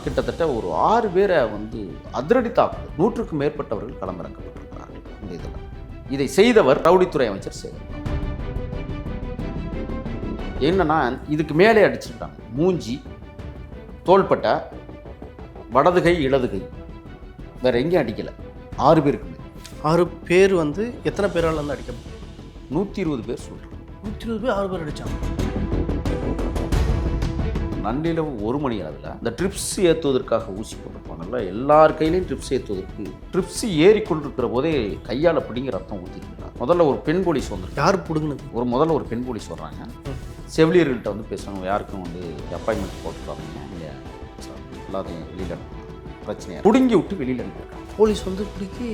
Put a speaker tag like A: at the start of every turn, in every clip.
A: கிட்டத்தட்ட ஒரு 6 பேரை வந்து அதிரடி தாக்குதல், 100க்கும் மேற்பட்டவர்கள் களமிறக்கப்பட்டிருக்கிறார்கள் இந்த இதில். இதை செய்தவர் ரவுடித்துறை அமைச்சர் சேகர். என்னன்னா இதுக்கு மேலே அடிச்சிருக்காங்க. மூஞ்சி, தோள்பட்டை, வடதுகை, இடதுகை, வேற எங்கேயும் அடிக்கல. 6 பேருக்கு
B: 6 பேர் வந்து எத்தனை பேரால் வந்து அடிக்கப்படும்?
A: 120 பேர் சொல்கிறாங்க.
B: 120 பேர் 6 பேர் அடித்தாங்க.
A: நள்ளிரவு 1 மணி அளவில் இந்த ட்ரிப்ஸ் ஏற்றுவதற்காக ஊசி போட்டிருப்பாங்கல்ல, எல்லார் கையிலையும் ட்ரிப்ஸ் ஏற்றுவதற்கு ட்ரிப்ஸ் ஏறிக்கொண்டிருக்கிற போதே கையால் பிடிங்க ரத்தம் ஊற்றிருக்கிறார். முதல்ல ஒரு பெண் போலீஸ் வந்துருக்கு.
B: யார் பிடுங்கினது?
A: முதல்ல ஒரு பெண் போலீஸ் வர்றாங்க. செவிலியர்கள்ட்ட வந்து பேசுவாங்க, யாருக்கும் வந்து அப்பாயின்மெண்ட் போட்டுருக்காங்க, இங்கே எல்லாத்தையும் வெளியில் பிரச்சனையை பிடுங்கி விட்டு வெளியில் அனுப்பியிருக்காங்க.
B: போலீஸ் வந்து பிடிக்கி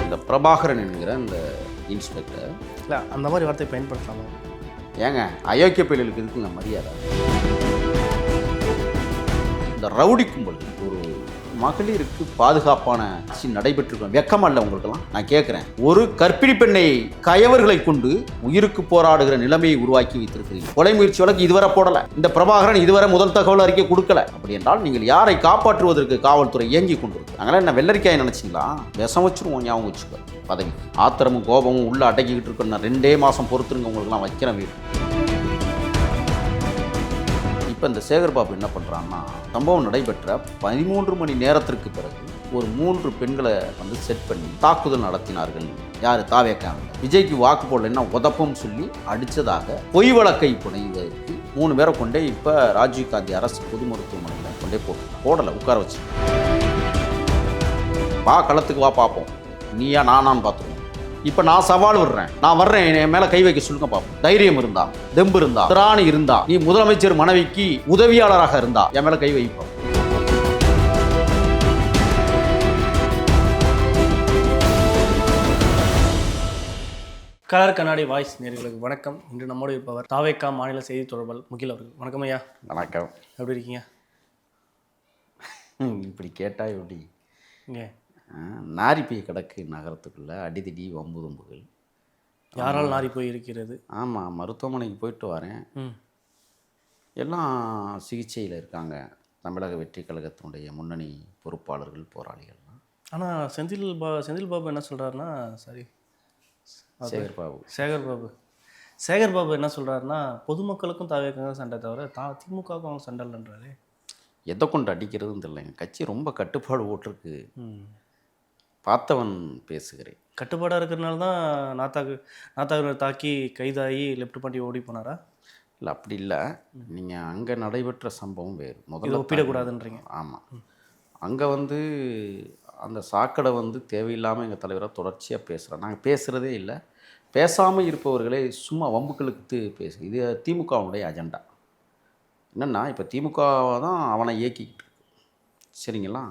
A: இந்த பிரபாகரன் என்கிற இந்த இன்ஸ்பெக்டர்
B: இல்லை அந்த மாதிரி வார்த்தையை பயன்படுத்தலாமா?
A: ஏங்க அயோக்கிய பயிலுக்கு இருக்குங்க மரியாதை. இந்த ரவுடி கும்பல் ஒரு மகளிருக்கு பாதுகாப்பான நடைபெற்றிருக்கோம். வெக்கமா இல்லை உங்களுக்கெல்லாம்? நான் கேட்குறேன், ஒரு கர்ப்பிணி பெண்ணை கயவர்களை கொண்டு உயிருக்கு போராடுகிற நிலைமையை உருவாக்கி வைத்திருக்கிறீங்க. கொலை முயற்சி வழக்கு இதுவரை போடலை. இந்த பிரபாகரன் இதுவரை முதல் தகவல் அறிக்கை கொடுக்கல. அப்படி என்றால் நீங்கள் யாரை காப்பாற்றுவதற்கு காவல்துறை இயங்கி கொண்டிருக்கு? நாங்களாம் என்ன வெள்ளரிக்காய் நினைச்சிங்களா? விஷம் வச்சிருவோம், ஞாபகம் வச்சுக்கோ. பதவி ஆத்திரமும் கோபமும் உள்ள அடக்கிக்கிட்டு இருக்க. நான் 2 மாதம் பொறுத்துருங்க, உங்களுக்குலாம் வைக்கிறேன் வீடு. இப்போ இந்த சேகர்பாபு என்ன பண்ணுறான்னா, சம்பவம் நடைபெற்ற 13 மணி நேரத்திற்கு பிறகு ஒரு 3 பெண்களை வந்து செட் பண்ணி தாக்குதல் நடத்தினார்கள். யார்? தாவேக்காங்க. விஜய்க்கு வாக்கு போடலைன்னா உதப்பம் சொல்லி அடித்ததாக பொய் வழக்கை புனைவதற்கு 3 பேரை கொண்டே இப்போ ராஜீவ்காந்தி அரசு பொது மருத்துவமனையில் கொண்டே போடலை, உட்கார வச்சு. வா களத்துக்கு வா பார்ப்போம், நீயா நானான்னு பார்த்துருவோம். இப்போ நான் சவால் விடுறேன், நான் வர்றேன், என் மேலே கை வைக்க சொல்லுங்க பார்ப்போம். தைரியம் இருந்தா, தெம்பு இருந்தா, திராணி இருந்தா, நீ முதலமைச்சர் மனைவிக்கு உதவியாளராக இருந்தா என் மேலே கை வைப்போம்.
B: கலர் கண்ணாடி வாய்ஸ் நேயர்களுக்கு வணக்கம். இன்று நம்மோடு இருப்பவர் தாவேக்கா மாநில செய்தி தொடர்பாளர் முகில் அவர்கள். வணக்கம் ஐயா.
A: வணக்கம்.
B: எப்படி இருக்கீங்க?
A: இப்படி கேட்டா எப்படி?
B: இங்கே
A: நாரி போய் கிடக்கு நகரத்துக்குள்ளே அடிதடி வம்பு தும்புகள்.
B: யாரால் நாரி போய் இருக்கிறது?
A: ஆமாம், மருத்துவமனைக்கு போயிட்டு வரேன். எல்லாம் சிகிச்சையில் இருக்காங்க. தமிழக வெற்றி கழகத்தினுடைய முன்னணி பொறுப்பாளர்கள், போராளிகள்லாம்.
B: ஆனால் செந்தில் பாபு என்ன சொல்கிறாருன்னா, சரி சேகர் பாபு என்ன சொல்கிறாருன்னா, பொதுமக்களுக்கும் தாவேக்காக சண்டை தவிர திமுகவுக்கும் அவங்க சண்டை இல்லைன்றாரு.
A: எதை கொண்டு அடிக்கிறதுன்னு தெரியலைங்க. கட்சி ரொம்ப கட்டுப்பாடு போட்டிருக்கு. பார்த்தவன் பேசுகிறேன்.
B: கட்டுப்பாடாக இருக்கிறனால தான் நாத்தாக்கு தாக்கி கைதாகி லெஃப்ட் பண்ணி ஓடி போனாரா?
A: இல்லை, அப்படி இல்லை. நீங்கள் அங்கே நடைபெற்ற சம்பவம் வேறு. முதல்ல
B: ஒப்பிடக்கூடாதுன்றீங்க.
A: ஆமாம், அங்கே வந்து அந்த சாக்கடை வந்து தேவையில்லாமல் எங்கள் தலைவராக தொடர்ச்சியாக பேசுகிறேன். நாங்கள் பேசுகிறதே இல்லை. பேசாமல் இருப்பவர்களே சும்மா வம்புக்களுக்கு இது திமுகவுடைய அஜெண்டா. என்னென்னா, இப்போ திமுக தான் அவனை இயக்கிக்கிட்டு இருக்கு, சரிங்களா?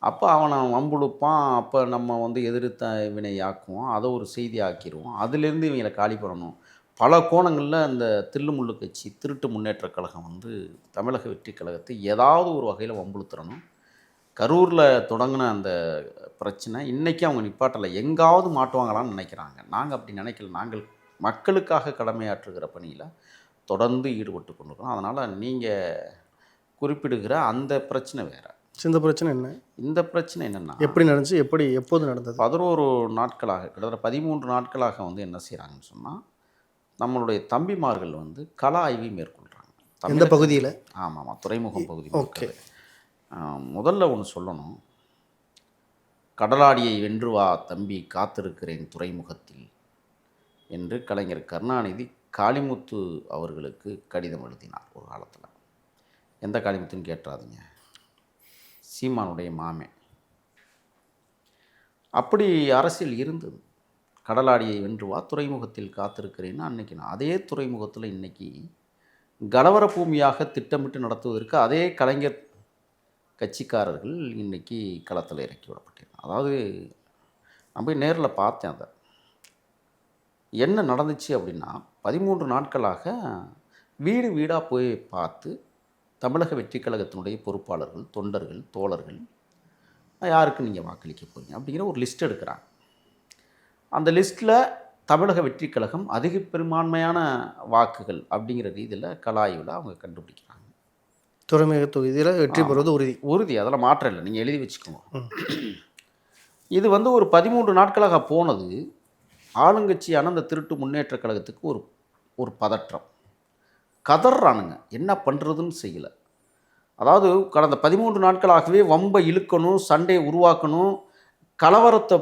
A: அப்போ அவனை வம்புழுப்பான். அப்போ நம்ம வந்து எதிர்த்த வினை ஆக்குவோம், அதை ஒரு செய்தி ஆக்கிடுவோம். அதிலேருந்து இவங்களை காலி பண்ணணும். பல கோணங்களில் இந்த தில்லுமுள்ளு கட்சி திருட்டு முன்னேற்ற கழகம் வந்து தமிழக வெற்றி கழகத்தை ஏதாவது ஒரு வகையில் வம்புழுத்துறணும். கரூரில் தொடங்கின அந்த பிரச்சனை இன்றைக்கி அவங்க நிப்பாட்டலை, எங்காவது மாட்டுவாங்களான்னு நினைக்கிறாங்க. நாங்கள் அப்படி நினைக்கல. நாங்கள் மக்களுக்காக கடமையாற்றுகிற பணியில் தொடர்ந்து ஈடுபட்டு கொண்டிருக்கிறோம். அதனால் நீங்கள் குறிப்பிடுகிற அந்த பிரச்சனை வேறு.
B: இந்த பிரச்சனை என்ன? இந்த
A: பிரச்சனை என்னென்னா,
B: எப்படி நடந்துச்சு, எப்போது நடந்தது?
A: 11 நாட்களாக, கிட்டத்தட்ட 13 நாட்களாக வந்து என்ன செய்கிறாங்கன்னு சொன்னால், நம்மளுடைய தம்பிமார்கள் வந்து கள ஆய்வை மேற்கொள்கிறாங்க.
B: எந்த பகுதியில்?
A: ஆமாம், துறைமுகம் பகுதி.
B: ஓகே.
A: முதல்ல ஒன்று சொல்லணும், கடலாடியை வென்று வா தம்பி, காத்திருக்கிறேன் துறைமுகத்தில் என்று கலைஞர் கருணாநிதி காளிமுத்து அவர்களுக்கு கடிதம் எழுதினார் ஒரு காலத்தில். எந்த காளிமுத்துன்னு கேட்டுறாதீங்க, சீமானுடைய மாமே. அப்படி அரசியல் இருந்தது. கடலாடியை வென்று வா, துறைமுகத்தில் காத்திருக்கிறேன்னு அன்றைக்கி நான் அதே துறைமுகத்தில் இன்றைக்கி கலவர பூமியாக திட்டமிட்டு நடத்துவதற்கு அதே கலைஞர் கட்சிக்காரர்கள் இன்றைக்கி களத்தில் இறக்கி விடப்பட்டேன். அதாவது நான் போய் நேரில் பார்த்தேன். அதை என்ன நடந்துச்சு அப்படின்னா, 13 நாட்களாக வீடு வீடாக போய் பார்த்து தமிழக வெற்றி கழகத்தினுடைய பொறுப்பாளர்கள், தொண்டர்கள், தோழர்கள் யாருக்கு நீங்கள் வாக்களிக்க போகிறீங்க அப்படிங்கிற ஒரு லிஸ்ட் எடுக்கிறாங்க. அந்த லிஸ்ட்டில் தமிழக வெற்றி கழகம் அதிக பெரும்பான்மையான வாக்குகள் அப்படிங்கிற ரீதியில் கலாய்வில் அவங்க கண்டுபிடிக்கிறாங்க.
B: துறைமுக தொகுதியில் வெற்றி பெறுவது உறுதி.
A: உறுதி, அதெல்லாம் மாற்றம் இல்லை, நீங்கள் எழுதி வச்சுக்கோங்க.
B: ம்.
A: இது வந்து ஒரு 13 நாட்களாக போனது ஆளுங்கட்சியான அந்த திருட்டு முன்னேற்ற கழகத்துக்கு ஒரு ஒரு பதற்றம். கதறானுங்க, என்ன பண்ணுறதுன்னு செய்யலை. அதாவது கடந்த 13 நாட்களாகவே வம்பை இழுக்கணும், சண்டையை உருவாக்கணும், கலவரத்தை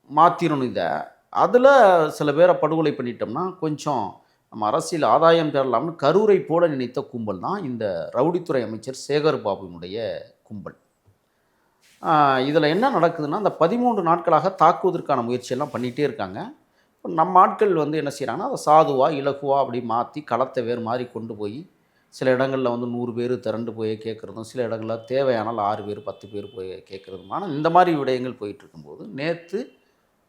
A: மாற்றிடணும். இதை அதில் சில பேரை படுகொலை பண்ணிட்டோம்னா கொஞ்சம் நம்ம அரசியல் ஆதாயம் பெறலாம்னு கரூரை போல நினைத்த கும்பல் தான் இந்த ரவுடித்துறை அமைச்சர் சேகர் பாபுவினுடைய கும்பல். இதில் என்ன நடக்குதுன்னா, அந்த 13 நாட்களாக தாக்குவதற்கான முயற்சியெல்லாம் பண்ணிகிட்டே இருக்காங்க. நம்ம ஆட்கள் வந்து என்ன செய்கிறாங்கன்னா, அதை சாதுவா இலகுவா அப்படி மாற்றி களத்தை வேறு மாதிரி கொண்டு போய் சில இடங்களில் வந்து 100 பேர் திரண்டு போய் கேட்குறதும், சில இடங்களில் தேவையானால் 6 பேர் 10 பேர் போய் கேட்குறதும். ஆனால் இந்த மாதிரி விடயங்கள் போயிட்டுருக்கும்போது நேற்று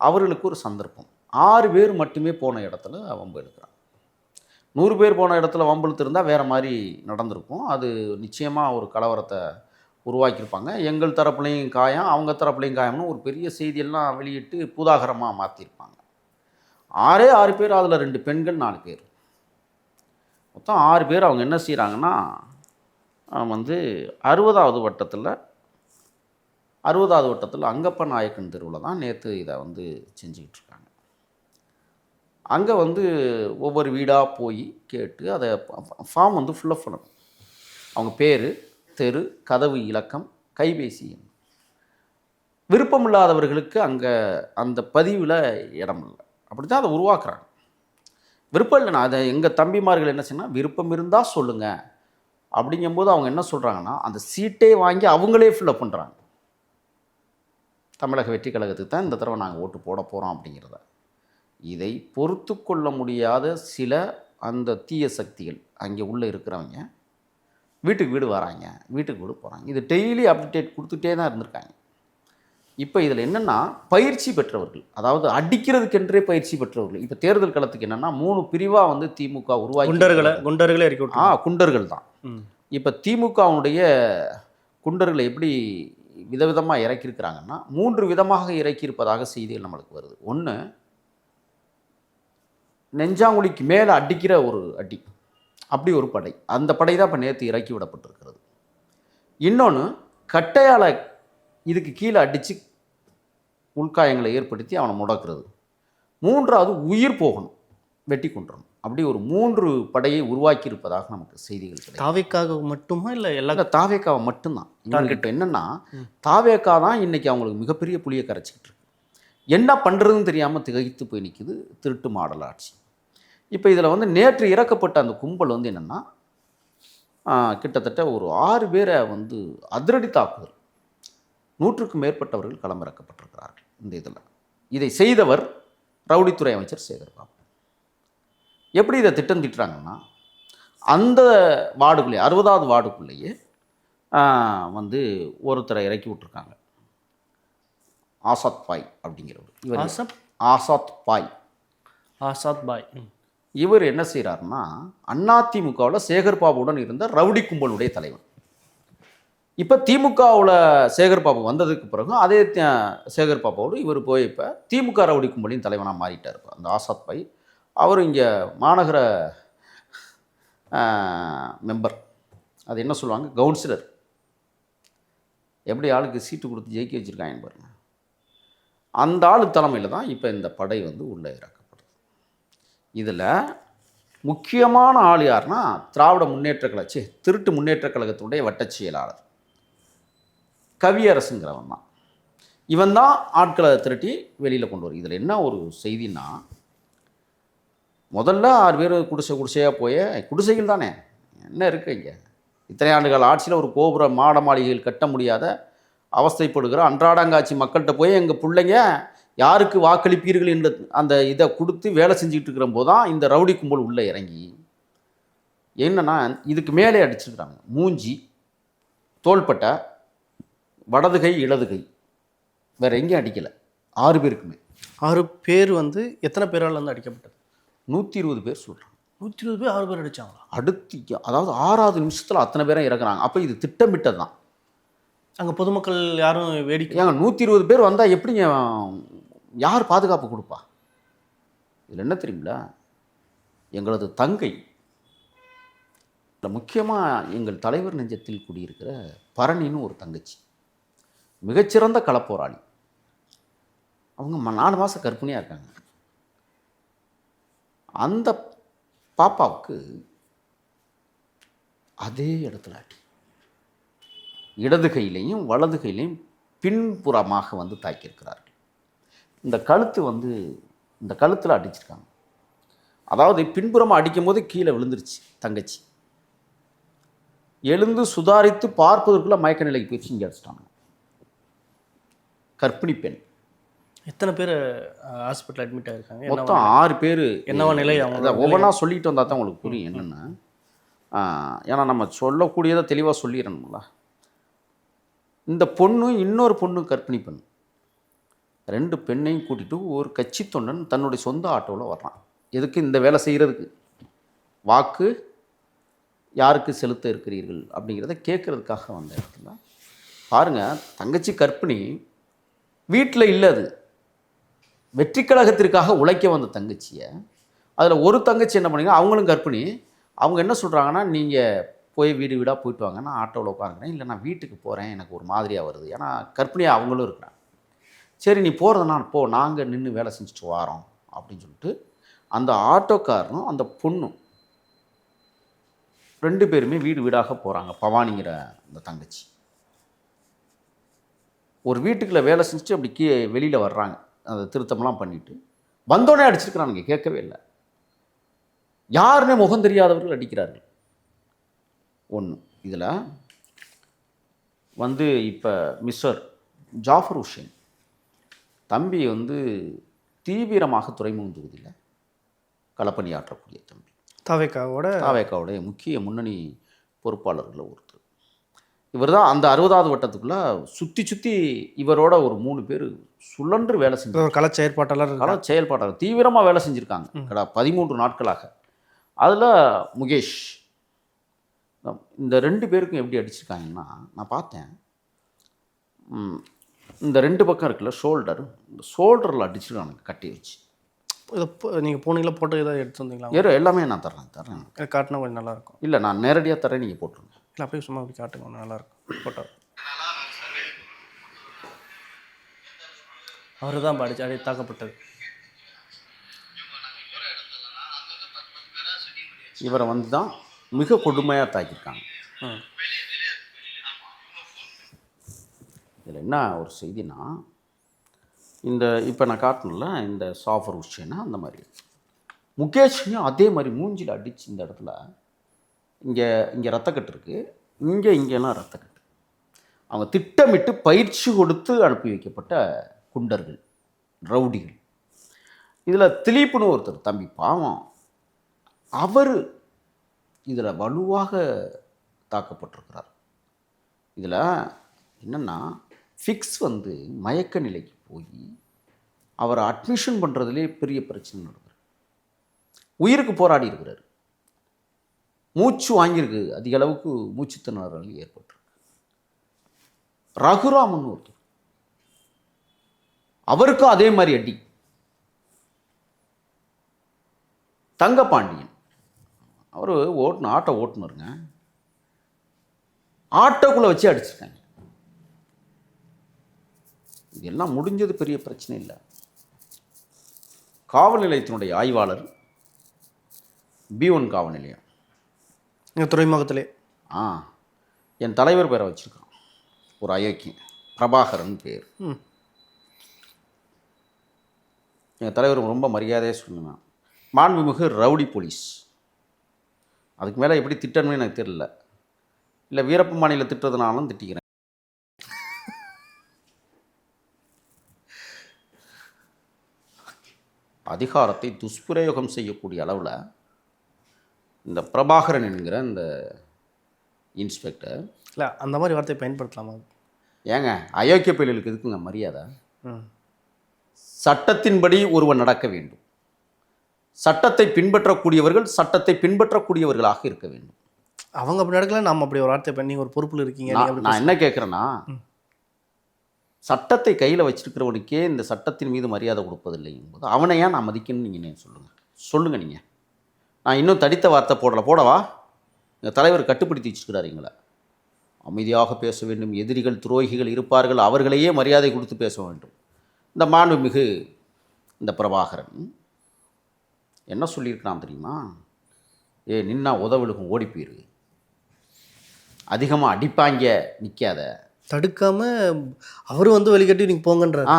A: அவர்களுக்கு ஒரு சந்தர்ப்பம். 6 பேர் மட்டுமே போன இடத்துல வம்பு எடுக்கிறாங்க. 100 பேர் போன இடத்துல வம்பு இழுத்துருந்தால் வேறு மாதிரி நடந்திருக்கும். அது நிச்சயமாக ஒரு கலவரத்தை உருவாக்கியிருப்பாங்க. எங்கள் தரப்புலையும் காயம், அவங்க தரப்புலையும் காயம்னு ஒரு பெரிய செய்தியெல்லாம் வெளியிட்டு பூதாகரமாக மாற்றிருப்பாங்க. 6 பேர், அதில் 2 பெண்கள் 4 பேர், மொத்தம் 6 பேர். அவங்க என்ன செய்கிறாங்கன்னா, வந்து 60வது வட்டத்தில் அங்கப்ப நாயக்கன் தெருவில் தான் நேற்று இதை வந்து செஞ்சுக்கிட்டு இருக்காங்க. அங்கே வந்து ஒவ்வொரு வீடாக போய் கேட்டு அதை ஃபார்ம் வந்து ஃபில்அப் பண்ணணும். அவங்க பேர், தெரு, கதவு இலக்கம், கைபேசி எண். விருப்பமில்லாதவர்களுக்கு அங்கே அந்த பதிவில் இடம் இல்லை. அப்படி தான் அதை உருவாக்குறாங்க. விருப்பம் இல்லைண்ணா, அதை எங்கள் தம்பிமார்கள் என்ன செய்யணும், விருப்பம் இருந்தால் சொல்லுங்கள் அப்படிங்கும்போது அவங்க என்ன சொல்கிறாங்கன்னா, அந்த சீட்டே வாங்கி அவங்களே ஃபில்அப் பண்ணுறாங்க. தமிழக வெற்றி கழகத்துக்கு தான் இந்த தடவை நாங்கள் ஓட்டு போட போகிறோம் அப்படிங்கிறத. இதை பொறுத்து கொள்ள முடியாத சில அந்த தீய சக்திகள் அங்கே உள்ளே இருக்கிறவங்க வீட்டுக்கு வீடு வராங்க, வீட்டுக்கு வீடு போகிறாங்க. இது டெய்லி அப்டேட் கொடுத்துட்டே தான் இருந்திருக்காங்க. இப்போ இதில் என்னென்னா, பயிற்சி பெற்றவர்கள், அதாவது அடிக்கிறதுக்கென்றே பயிற்சி பெற்றவர்கள். இப்போ தேர்தல் களத்துக்கு என்னென்னா 3 பிரிவாக வந்து திமுக உருவாக்கி
B: குண்டர்களே இறக்கி விட்டு
A: குண்டர்கள் தான். இப்போ திமுகவுடைய குண்டர்களை எப்படி விதவிதமாக இறக்கியிருக்கிறாங்கன்னா, 3 விதமாக இறக்கியிருப்பதாக செய்திகள் நம்மளுக்கு வருது. ஒன்று, நெஞ்சாங்குழிக்கு மேலே அடிக்கிற ஒரு அடி, அப்படி ஒரு படை. அந்த படை தான் இப்போ நேற்று இறக்கி விடப்பட்டிருக்கிறது. இன்னொன்று, கட்டையால் இதுக்கு கீழே அடித்து உள்காயங்களை ஏற்படுத்தி அவனை முடக்கிறது. 3வது, உயிர் போகணும், வெட்டி கொண்டுறணும். அப்படி ஒரு 3 படையை உருவாக்கி இருப்பதாக நமக்கு செய்திகள் கிடையாது.
B: தாவேக்காக மட்டுமா இல்லை எல்லா
A: தாவேக்காவை மட்டும்தான். இப்போ என்னென்னா, தாவேக்கா தான் இன்றைக்கி அவங்களுக்கு மிகப்பெரிய புளியை கரைச்சிக்கிட்டு இருக்கு. என்ன பண்ணுறதுன்னு தெரியாமல் திகைத்து போய் நிற்குது திருட்டு மாடல் ஆட்சி. இப்போ இதில் வந்து நேற்று இறக்கப்பட்ட அந்த கும்பல் வந்து என்னென்னா, கிட்டத்தட்ட ஒரு 6 பேரை வந்து அதிரடி தாக்குதல், 100க்கும் மேற்பட்டவர்கள் களமிறக்கப்பட்டிருக்கிறார்கள். இந்த இதை செய்தவர் ரவுடித்துறை அமைச்சர் சேகர் பாபு. எப்படி இதை திட்டம் திட்டுறாங்கன்னா, அந்த வார்டுக்குள்ளேயே 60வது வார்டுக்குள்ளேயே வந்து ஒருத்தரை இறக்கி விட்டுருக்காங்க. ஆசாத் பாய் அப்படிங்கிறவர். இவர் ஆசாத் பாய். இவர் என்ன செய்கிறாருன்னா, அதிமுகவில் சேகர் பாபுவுடன் இருந்த ரவுடி கும்பலுடைய தலைவன். இப்போ திமுகவில் சேகர் பாபு வந்ததுக்கு பிறகு அதே சேகர் பாபுவோடு இவர் போய் இப்போ திமுக ரவுடி கும்பலின் தலைவனாக மாறிட்டார். அந்த ஆசாத் பாய் அவர் இங்கே மாநகர மெம்பர், அது என்ன சொல்லுவாங்க, கவுன்சிலர். எப்படி ஆளுக்கு சீட்டு கொடுத்து ஜெயிக்க வச்சுருக்காங்க பாருங்க. அந்த ஆளு தலைமையில் தான் இப்போ இந்த படை வந்து உள்ளே இறக்கப்படுது. இதில் முக்கியமான ஆள் யாருன்னா, திராவிட முன்னேற்ற கழக திருட்டு முன்னேற்ற கழகத்தினுடைய வட்டச் செயலாளர் கவியரசுங்கிறவன் தான். இவன் தான் ஆட்களை திரட்டி வெளியில் கொண்டு வரும். இதில் என்ன ஒரு செய்தின்னா, முதல்ல 6 பேர் குடிசையாக போய், குடிசைகள் தானே என்ன இருக்குது இங்கே, இத்தனை ஆண்டுகள் ஆட்சியில் ஒரு கோபுர மாட மாளிகைகள் கட்ட முடியாத அவஸ்தைப்படுகிற அன்றாடங்காட்சி மக்கள்கிட்ட போய் எங்கள் பிள்ளைங்க யாருக்கு வாக்களிப்பீர்கள் என்ற அந்த இதை கொடுத்து வேலை செஞ்சுக்கிட்டு இருக்கிற போது தான் இந்த ரவுடி கும்பல் உள்ளே இறங்கி என்னென்னா, இதுக்கு மேலே அடிச்சுக்கிறாங்க. மூஞ்சி, தோள்பட்டை, வடதுகை, இடதுகை, வேறு எங்கேயும் அடிக்கலை. 6 பேருக்குமே.
B: 6 பேர் வந்து எத்தனை பேரால் வந்து அடிக்கப்பட்டது?
A: 120 பேர் சொல்கிறாங்க.
B: 120 பேர் 6 பேர் அடித்தாங்களா?
A: அடுத்து அதாவது 6வது நிமிஷத்தில் அத்தனை பேரும் இறக்குறாங்க. அப்போ இது திட்டமிட்டது தான்.
B: அங்கே பொதுமக்கள் யாரும் வேடிக்கை,
A: ஏங்க 120 பேர் வந்தால் எப்படிங்க, யார் பாதுகாப்பு கொடுப்பா? இதில் என்ன தெரியுங்களா, எங்களது தங்கை இல்லை, முக்கியமாக எங்கள் தலைவர் நெஞ்சத்தில் குடியிருக்கிற பரணின்னு ஒரு தங்கச்சி, மிகச்சிறந்த களப்போராளி. அவங்க 4 மாதம் கர்ப்பிணியாக இருக்காங்க. அந்த பாப்பாவுக்கு அதே இடத்துல அடி, இடது கையிலையும் வலது கையிலையும் பின்புறமாக வந்து தாக்கியிருக்கிறார்கள். இந்த கழுத்தில் அடிச்சிருக்காங்க. அதாவது பின்புறமாக அடிக்கும் போது கீழே விழுந்துருச்சு தங்கச்சி. எழுந்து சுதாரித்து பார்ப்பதற்குள்ள மயக்க நிலைக்கு போயிடுச்சு. இங்கே அடிச்சிட்டாங்க. கர்ப்பிணி பெண்.
B: எத்தனை பேர் ஹாஸ்பிட்டல் அட்மிட் ஆகிருக்காங்க?
A: மொத்தம் 6 பேர்.
B: என்னவா நிலை? அவங்க
A: ஒவ்வொன்றா சொல்லிட்டு வந்தால் தான் உங்களுக்கு புரியும் என்னென்னா. ஏன்னா நம்ம சொல்லக்கூடியதை தெளிவாக சொல்லிடணும்ல. இந்த பொண்ணு இன்னொரு பொண்ணு கர்ப்பிணி பெண், 2 பெண்ணையும் கூட்டிகிட்டு ஒரு கட்சி தொண்டன் தன்னுடைய சொந்த ஆட்டோவில் வர்றான். எதுக்கு? இந்த வேலை செய்கிறதுக்கு. வாக்கு யாருக்கு செலுத்த இருக்கிறீர்கள் அப்படிங்கிறத கேட்குறதுக்காக வந்த இடத்துல பாருங்கள், தங்கச்சி கர்ப்பிணி, வீட்டில் இல்லை, அது வெற்றி கழகத்திற்காக உழைக்க வந்த தங்கச்சியை, அதில் ஒரு தங்கச்சி என்ன பண்ணீங்க, அவங்களும் கர்ப்பிணி. அவங்க என்ன சொல்கிறாங்கன்னா, நீங்கள் போய் வீடு வீடாக போயிட்டு வாங்க, நான் ஆட்டோவில் உட்காந்துக்கிறேன், இல்லை நான் வீட்டுக்கு போகிறேன், எனக்கு ஒரு மாதிரியாக வருது. ஏன்னா கர்ப்பிணியாக அவங்களும் இருக்கிறாங்க. சரி நீ போகிறதுனா போ, நாங்கள் நின்று வேலை செஞ்சுட்டு வரோம் அப்படின்னு சொல்லிட்டு அந்த ஆட்டோக்காரனும் அந்த பொண்ணும் 2 பேருமே வீடு வீடாக போகிறாங்க. பவானிங்கிற அந்த தங்கச்சி ஒரு வீட்டுக்குள்ளே வேலை செஞ்சுட்டு அப்படி வெளியில் வர்றாங்க. அந்த திருத்தம்லாம் பண்ணிவிட்டு வந்தோடனே அடிச்சிருக்கிறானுங்க. கேட்கவே இல்லை. யாருன்னே முகம் தெரியாதவர்கள் அடிக்கிறார்கள். ஒன்று இதில் வந்து இப்போ மிஸ்டர் ஜாஃபர் ஹுசேன் தம்பி வந்து தீவிரமாக துறைமுகம் தொகுதியில் களப்பணியாற்றக்கூடிய தம்பி. தாவேக்காவோட முக்கிய முன்னணி பொறுப்பாளர்களில் ஒருத்தர். இவர் தான் அந்த 60வது வட்டத்துக்குள்ளே சுற்றி இவரோட ஒரு 3 பேர் சுழன்று வேலை செஞ்சு
B: கள செயல்பாட்டாளர்
A: தீவிரமாக வேலை செஞ்சுருக்காங்க 13 நாட்களாக. அதில் முகேஷ். இந்த 2 பேருக்கும் எப்படி அடிச்சிருக்காங்கன்னா, நான் பார்த்தேன், இந்த 2 பக்கம் இருக்குல்ல ஷோல்டர், இந்த ஷோல்டரில் அடிச்சிருக்காங்க கட்டி வச்சு.
B: இதை நீங்கள் போனீங்களா, போட்டு ஏதாவது எடுத்து வந்தீங்களா?
A: எல்லாமே நான் தர்றேன்.
B: காட்டினா கொஞ்சம் நல்லாயிருக்கும்.
A: இல்லை, நான் நேரடியாக தரேன், நீங்கள் போட்டுருங்க.
B: இல்லை, அப்படியே சும்மா அப்படி காட்டுங்க, கொஞ்சம் நல்லாயிருக்கும். போட்டோ அவர் தான் அடி தாக்கப்பட்டது.
A: இவரை வந்து தான் மிக கொடுமையாக தாக்கியிருக்காங்க. இதில் என்ன ஒரு செய்தினா, இந்த இப்போ நான் காட்டணும்ல, இந்த ஜாஃபர் ஹுசேனா அந்த மாதிரி முகேஷையும் அதே மாதிரி மூஞ்சில் அடித்து இந்த இடத்துல இங்கே ரத்தக்கட்டு இருக்குது, இங்கெல்லாம் ரத்தக்கட்டு. அவங்க திட்டமிட்டு பயிற்சி கொடுத்து அனுப்பி வைக்கப்பட்ட குண்டர்கள், ரவுடிகள். இதில் திலீப்னு ஒருத்தர் தம்பி, பாவம், அவர் இதில் வலுவாக தாக்கப்பட்டிருக்கிறார். இதில் என்னென்னா, ஃபிக்ஸ் வந்து மயக்க நிலைக்கு போய் அவரை அட்மிஷன் பண்ணுறதுலே பெரிய பிரச்சனை நடக்குது. உயிருக்கு போராடி இருக்கிறார். மூச்சு வாங்கியிருக்கு, அதிக அளவுக்கு மூச்சு திணறல் ஏற்பட்டிருக்கு. ரகுராமன் ஒருத்தர், அவருக்கும் அதே மாதிரி அடி. தங்கபாண்டியன், அவர் ஆட்டோ ஓட்டுனருங்க, ஆட்டோக்குள்ளே வச்சு அடிச்சிருக்காங்க. இதெல்லாம் முடிஞ்சது பெரிய பிரச்சனை இல்லை. காவல் நிலையத்தினுடைய ஆய்வாளர், B1 காவல் நிலையம்,
B: துறைமுகத்திலே
A: என் தலைவர் பேரை வச்சுருக்கான், ஒரு அயோக்கியன், பிரபாகரன் பேர். என் தலைவர் ரொம்ப மரியாதையாக சொன்னேன், மாண்புமிகு ரவுடி போலீஸ். அதுக்கு மேலே எப்படி திட்டணும்னு எனக்கு தெரியல. இல்லை வீரப்ப மாநில திட்டுறதுனாலும் திட்டிக்கிறேன். அதிகாரத்தை துஷ்பிரயோகம் செய்யக்கூடிய அளவில் இந்த பிரபாகரன் என்கிற இந்த இன்ஸ்பெக்டர்.
B: இல்லை, அந்த மாதிரி வார்த்தையை பயன்படுத்தலாமா?
A: ஏங்க, அயோக்கிய பயிலுக்கு இருக்குங்க மரியாதை. சட்டத்தின்படி ஒருவன் நடக்க வேண்டும். சட்டத்தை பின்பற்றக்கூடியவர்கள் சட்டத்தை பின்பற்றக்கூடியவர்களாக இருக்க வேண்டும்.
B: அவங்க அப்படி நடக்கல, நம்ம அப்படி ஒரு வார்த்தை பண்ணி ஒரு பொறுப்பில் இருக்கீங்க.
A: நான் என்ன கேட்குறேன்னா, சட்டத்தை கையில் வச்சிருக்கிறவனுக்கே இந்த சட்டத்தின் மீது மரியாதை கொடுப்பதில்லைங்கும் போது அவனை ஏன் நான் மதிக்கணும்னு நீங்கள் சொல்லுங்கள் நீங்கள். நான் இன்னும் தடித்த வார்த்தை போடவா? எங்கள் தலைவர் கட்டுப்படுத்தி வச்சுக்கிறார் எங்களை. அமைதியாக பேச வேண்டும், எதிரிகள் துரோகிகள் இருப்பார்கள், அவர்களையே மரியாதை கொடுத்து பேச வேண்டும். இந்த மாண்புமிகு இந்த பிரபாகரன் என்ன சொல்லியிருக்கிறான் தெரியுமா? நின்னா உதவிழுக்கும் ஓடி போயிரு, அதிகமாக அடிப்பாங்க நிற்காத,
B: தடுக்காம அவர் வந்து வழிகட்டி நீங்கள் போங்கன்றார்.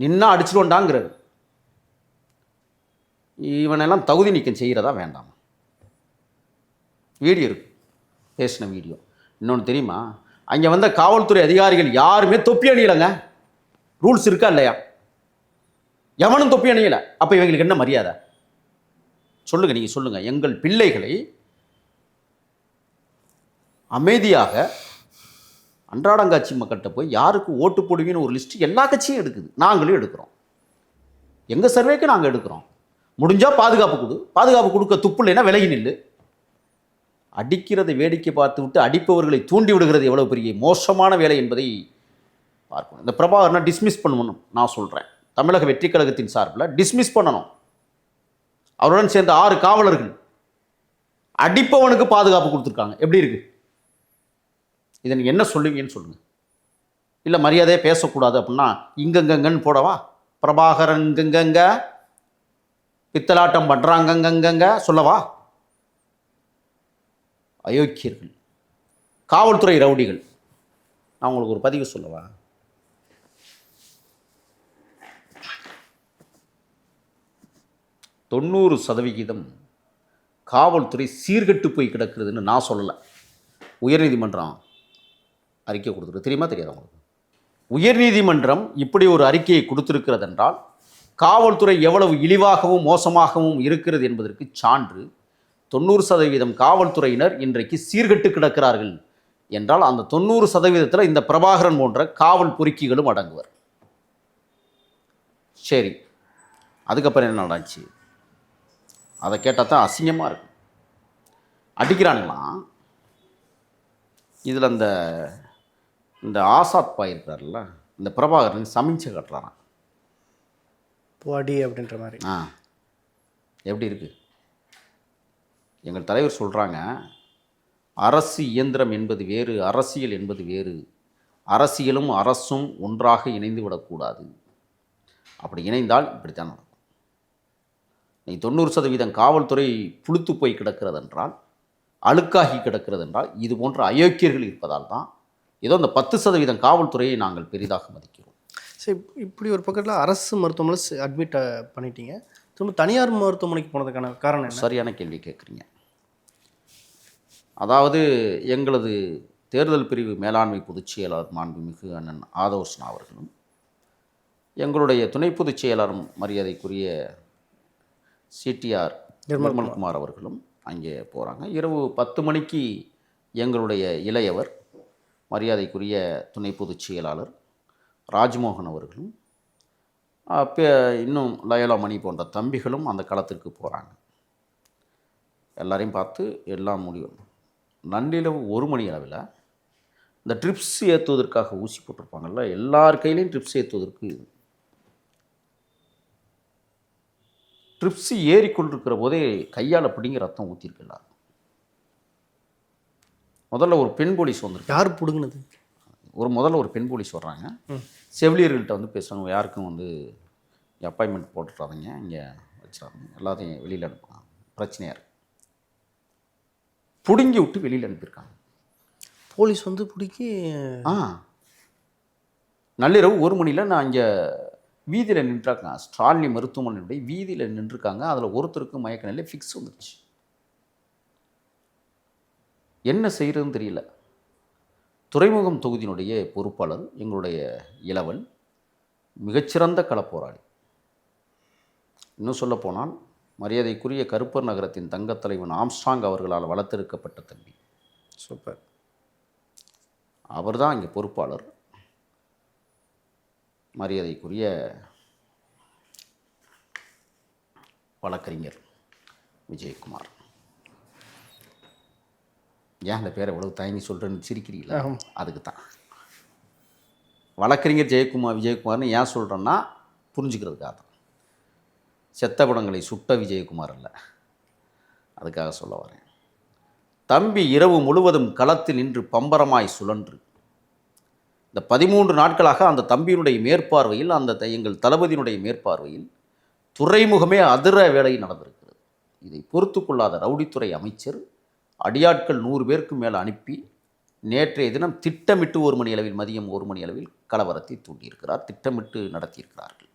A: நின்னா அடிச்சிடுவோண்டாங்கிறார். இவனெல்லாம் தகுதி நீக்கம் செய்கிறதா வேண்டாம்? வீடியோ இருக்கு, பேசின வீடியோ. இன்னொன்று தெரியுமா, அங்கே வந்த காவல்துறை அதிகாரிகள் யாருமே தொப்பி அணியலைங்க. ரூல்ஸ் இருக்கா இல்லையா? எவனும் தொப்பி அணியலை. அப்போ இவங்களுக்கு என்ன மரியாதை சொல்லுங்கள், நீங்கள் சொல்லுங்கள். எங்கள் பிள்ளைகளை அமைதியாக அன்றாடங்காட்சி மக்கள்கிட்ட போய் யாருக்கு ஓட்டு போடுவீன்னு ஒரு லிஸ்ட்டு எல்லா கட்சியும் எடுக்குது, நாங்களும் எடுக்கிறோம். எங்கள் சர்வேக்கு நாங்கள் எடுக்கிறோம். முடிஞ்சால் பாதுகாப்பு கொடு, பாதுகாப்பு கொடுக்க துப்பு இல்லைன்னா விலகி நில்லு. அடிக்கிறதை வேடிக்கை பார்த்து விட்டு அடிப்பவர்களை தூண்டி விடுகிறது எவ்வளோ பெரிய மோசமான வேலை என்பதை பார்க்கணும். இந்த பிரபாகரனை டிஸ்மிஸ் பண்ணணும் நான் சொல்கிறேன். தமிழக வெற்றி கழகத்தின் சார்பில் டிஸ்மிஸ் பண்ணணும். அவருடன் சேர்ந்த 6 காவலர்கள் அடிப்பவனுக்கு பாதுகாப்பு கொடுத்துருக்காங்க. எப்படி இருக்கு? இதை நீங்கள் என்ன சொல்லுவீங்கன்னு சொல்லுங்கள். இல்லை மரியாதையாக பேசக்கூடாது அப்படின்னா இங்கங்கங்கன்னு போடவா? பிரபாகரன் இங்கங்க பித்தலாட்டம் பண்ணுறாங்கங்கங்க சொல்லவா? அயோக்கியர்கள், காவல்துறை ரவுடிகள். நான் உங்களுக்கு ஒரு பதிவு சொல்லவா? தொண்ணூறு சதவிகிதம் காவல்துறை சீர்கெட்டு போய் கிடக்கிறதுன்னு நான் சொல்லலை. உயர்நீதிமன்றம் அறிக்கை கொடுத்துருக்கு. தெரியுமா தெரியாது உங்களுக்கு? உயர்நீதிமன்றம் இப்படி ஒரு அறிக்கையை கொடுத்திருக்கிறது என்றால் காவல்துறை எவ்வளவு இழிவாகவும் மோசமாகவும் இருக்கிறது என்பதற்கு சான்று. 90% காவல்துறையினர் இன்றைக்கு சீர்கெட்டு கிடக்கிறார்கள் என்றால் அந்த 90%த்தில் இந்த பிரபாகரன் போன்ற காவல் பொறுக்கிகளும் அடங்குவர். சரி, அதுக்கப்புறம் என்ன நடந்துச்சு? அதை கேட்டால் தான் அசிங்கமாக இருக்கும். அடிக்கிறானுங்களாம். இதில் இந்த ஆசாத் பாய் இருக்கிறார்ல, இந்த பிரபாகரன் சமிஞ்சை கட்டுறாரான்
B: போடி அப்படின்ற மாதிரி.
A: எப்படி இருக்குது? எங்கள் தலைவர் சொல்கிறாங்க, அரசு இயந்திரம் என்பது வேறு, அரசியல் என்பது வேறு. அரசியலும் அரசும் ஒன்றாக இணைந்து விடக்கூடாது. அப்படி இணைந்தால் இப்படித்தான் நடக்கும். நீ 90% காவல்துறை புழுத்து போய் கிடக்கிறது என்றால், அழுக்காகி கிடக்கிறது என்றால் இது போன்ற அயோக்கியர்கள் இருப்பதால் தான் ஏதோ இந்த 10% காவல்துறையை நாங்கள் பெரிதாக மதிக்கிறோம்.
B: சரி, இப்படி ஒரு பக்கத்தில் அரசு மருத்துவமனை அட்மிட் பண்ணிட்டீங்க, திரும்ப தனியார் மருத்துவமனைக்கு போனதுக்கான காரணம் என்ன?
A: சரியான கேள்வி கேட்குறீங்க. அதாவது எங்களது தேர்தல் பிரிவு மேலாண்மை பொதுச் செயலாளர் மாண்புமிகு அண்ணன் ஆதவர்சனா அவர்களும், எங்களுடைய துணை பொதுச் செயலாளரும் மரியாதைக்குரிய சிடிஆர் நிர்மல்குமார் அவர்களும் அங்கே போகிறாங்க. இரவு 10 மணிக்கு எங்களுடைய இளையவர் மரியாதைக்குரிய துணை பொதுச் செயலாளர் ராஜ்மோகன் அவர்களும் இன்னும் லயோலா மணி போன்ற தம்பிகளும் அந்த களத்திற்கு போகிறாங்க. எல்லாரையும் பார்த்து எல்லாம் முடியும். நள்ளிரவு 1 மணி அளவில் இந்த ட்ரிப்ஸ் ஏற்றுவதற்காக ஊசி போட்டிருப்பாங்கல்ல, எல்லார் கையிலையும் ட்ரிப்ஸ் ஏற்றுவதற்கு ட்ரிப்ஸ் ஏறிக்கொண்டிருக்கிற போதே கையால் பிடிங்க ரத்தம் ஊற்றிருக்கலாம். முதல்ல ஒரு பெண் போலீஸ் வந்துருக்கு.
B: யார் பிடுங்கினது?
A: முதல்ல ஒரு பெண் போலீஸ் வர்றாங்க. செவிலியர்கள்ட்ட வந்து பேசுகிறாங்க, யாருக்கும் வந்து அப்பாயின்மெண்ட் போட்டுறாதீங்க, இங்கே வச்சுறாங்க, எல்லாத்தையும் வெளியில் அனுப்புகிறாங்க, பிரச்சனையாக இருக்குது. பிடுங்கி விட்டு வெளியில் அனுப்பியிருக்காங்க.
B: போலீஸ் வந்து பிடிக்கி
A: நள்ளிரவு 1 மணியில் நான் இங்கே வீதியில் நின்றுருக்காங்க. ஸ்டாலினி மருத்துவமனையுடைய வீதியில் நின்றுருக்காங்க. அதில் ஒருத்தருக்கு மயக்க நிலை ஃபிக்ஸ் வந்துடுச்சு. என்ன செய்கிறதுன்னு தெரியல. துறைமுகம் தொகுதியினுடைய பொறுப்பாளர் எங்களுடைய இளவல் மிகச்சிறந்த களப்போராளி. இன்னும் சொல்லப்போனால் மரியாதைக்குரிய கருப்பர் நகரத்தின் தங்கத்தலைவன் ஆம்ஸ்ட்ராங் அவர்களால் வளர்த்தெடுக்கப்பட்ட தம்பி.
B: சூப்பர்.
A: அவர் தான் இங்கே பொறுப்பாளர். மரியாதைக்குரிய வழக்கறிஞர் விஜயகுமார். ஏன் அந்த பேரை எவ்வளவு தயங்கி சொல்கிறேன்னு சிரிக்கிறீங்களா? அதுக்கு தான் வழக்கறிஞர் விஜயகுமார்னு ஏன் சொல்கிறேன்னா புரிஞ்சுக்கிறதுக்காக தான். செத்த படங்களை சுட்ட விஜயகுமார் அல்ல, அதுக்காக சொல்ல வரேன். தம்பி இரவு முழுவதும் களத்தில் நின்று பம்பரமாய் சுழன்று இந்த 13 நாட்களாக அந்த தம்பியினுடைய மேற்பார்வையில் எங்கள் தளபதியினுடைய மேற்பார்வையில் துறைமுகமே அதிர வேலை நடந்திருக்கிறது. இதை பொறுத்து கொள்ளாத ரவுடித்துறை அமைச்சர் அடியாட்கள் 100 பேருக்கு மேலே அனுப்பி நேற்றைய தினம் திட்டமிட்டு 1 மணி அளவில் மதியம் 1 மணி அளவில் கலவரத்தை தூண்டியிருக்கிறார். திட்டமிட்டு நடத்தியிருக்கிறார்கள்.